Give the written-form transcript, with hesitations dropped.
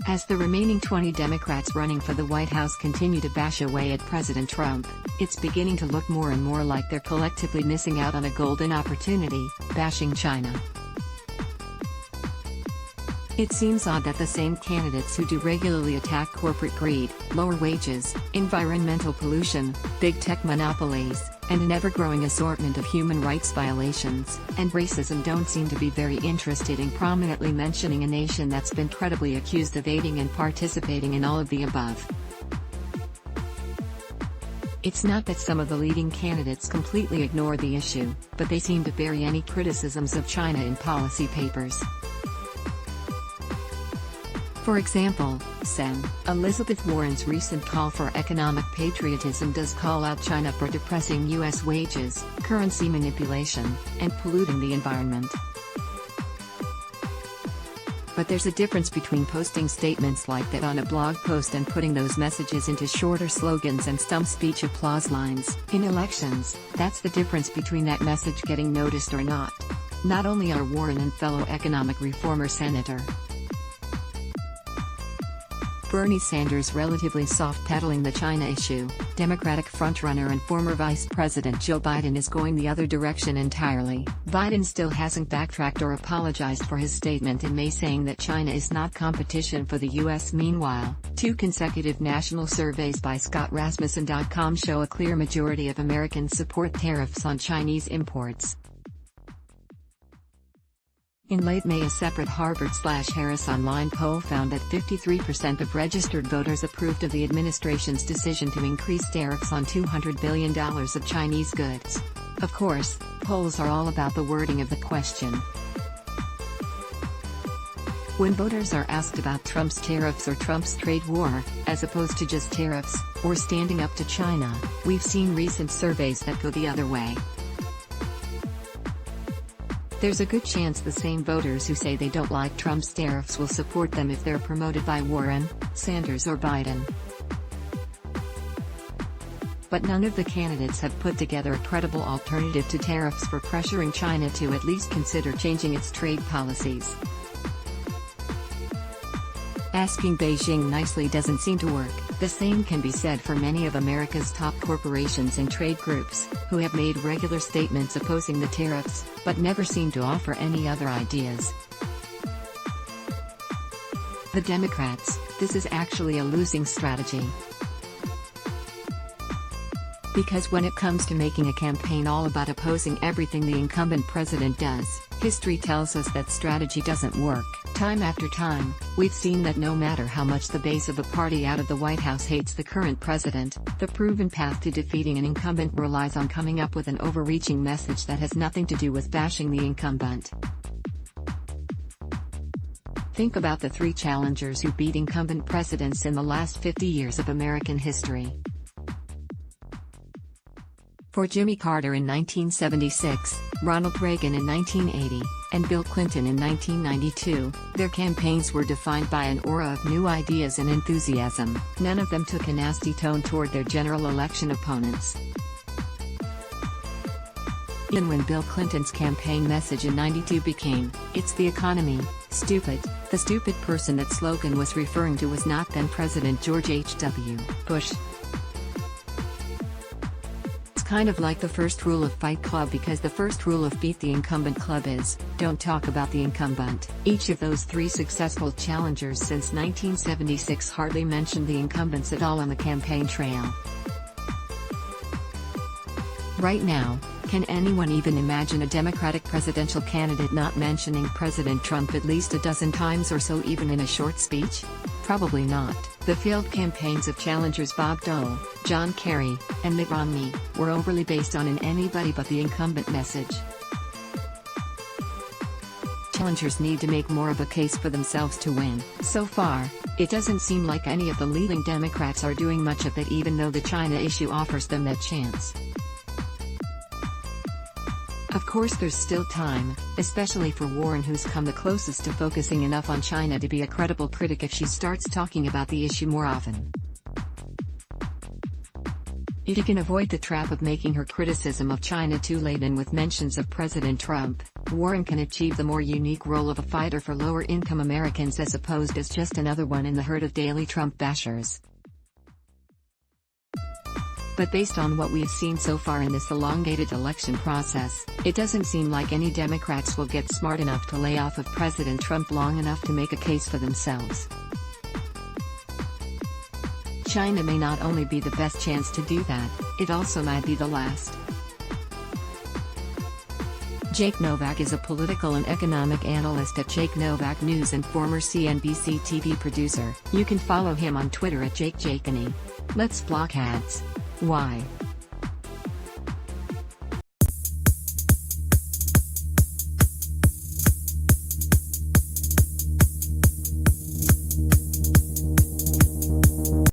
As the remaining 20 Democrats running for the White House continue to bash away at President Trump, it's beginning to look more and more like they're collectively missing out on a golden opportunity, bashing China. It seems odd that the same candidates who do regularly attack corporate greed, lower wages, environmental pollution, big tech monopolies, and an ever-growing assortment of human rights violations, and racism don't seem to be very interested in prominently mentioning a nation that's been credibly accused of aiding and participating in all of the above. It's not that some of the leading candidates completely ignore the issue, but they seem to bury any criticisms of China in policy papers. For example, Sen. Elizabeth Warren's recent call for economic patriotism does call out China for depressing U.S. wages, currency manipulation, and polluting the environment. But there's a difference between posting statements like that on a blog post and putting those messages into shorter slogans and stump speech applause lines. In elections, that's the difference between that message getting noticed or not. Not only are Warren and fellow economic reformer Senator Bernie Sanders relatively soft-pedaling the China issue, Democratic frontrunner and former Vice President Joe Biden is going the other direction entirely. Biden still hasn't backtracked or apologized for his statement in May saying that China is not competition for the U.S. Meanwhile, 2 consecutive national surveys by ScottRasmussen.com show a clear majority of Americans support tariffs on Chinese imports. In late May, a separate Harvard/Harris online poll found that 53% of registered voters approved of the administration's decision to increase tariffs on $200 billion of Chinese goods. Of course, polls are all about the wording of the question. When voters are asked about Trump's tariffs or Trump's trade war, as opposed to just tariffs, or standing up to China, we've seen recent surveys that go the other way. There's a good chance the same voters who say they don't like Trump's tariffs will support them if they're promoted by Warren, Sanders or Biden. But none of the candidates have put together a credible alternative to tariffs for pressuring China to at least consider changing its trade policies. Asking Beijing nicely doesn't seem to work. The same can be said for many of America's top corporations and trade groups, who have made regular statements opposing the tariffs, but never seem to offer any other ideas. The Democrats, this is actually a losing strategy. Because when it comes to making a campaign all about opposing everything the incumbent president does, history tells us that strategy doesn't work. Time after time, we've seen that no matter how much the base of a party out of the White House hates the current president, the proven path to defeating an incumbent relies on coming up with an overreaching message that has nothing to do with bashing the incumbent. Think about the 3 challengers who beat incumbent presidents in the last 50 years of American history. For Jimmy Carter in 1976, Ronald Reagan in 1980, and Bill Clinton in 1992, their campaigns were defined by an aura of new ideas and enthusiasm. None of them took a nasty tone toward their general election opponents. Even when Bill Clinton's campaign message in '92 became, "It's the economy, stupid," the stupid person that slogan was referring to was not then President George H.W. Bush. Kind of like the first rule of Fight Club, because the first rule of Beat the Incumbent Club is, don't talk about the incumbent. Each of those 3 successful challengers since 1976 hardly mentioned the incumbents at all on the campaign trail. Right now, can anyone even imagine a Democratic presidential candidate not mentioning President Trump at least a dozen times or so, even in a short speech? Probably not. The failed campaigns of challengers Bob Dole, John Kerry, and Mitt Romney were overly based on an anybody but the incumbent message. Challengers need to make more of a case for themselves to win. So far, it doesn't seem like any of the leading Democrats are doing much of it, even though the China issue offers them that chance. Of course, there's still time, especially for Warren, who's come the closest to focusing enough on China to be a credible critic if she starts talking about the issue more often. If you can avoid the trap of making her criticism of China too laden with mentions of President Trump, Warren can achieve the more unique role of a fighter for lower-income Americans as opposed as just another one in the herd of daily Trump bashers. But based on what we've seen so far in this elongated election process, it doesn't seem like any Democrats will get smart enough to lay off of President Trump long enough to make a case for themselves. China may not only be the best chance to do that, it also might be the last. Jake Novak is a political and economic analyst at Jake Novak News and former CNBC TV producer. You can follow him on Twitter at JakeJakeany. Let's block ads. Why?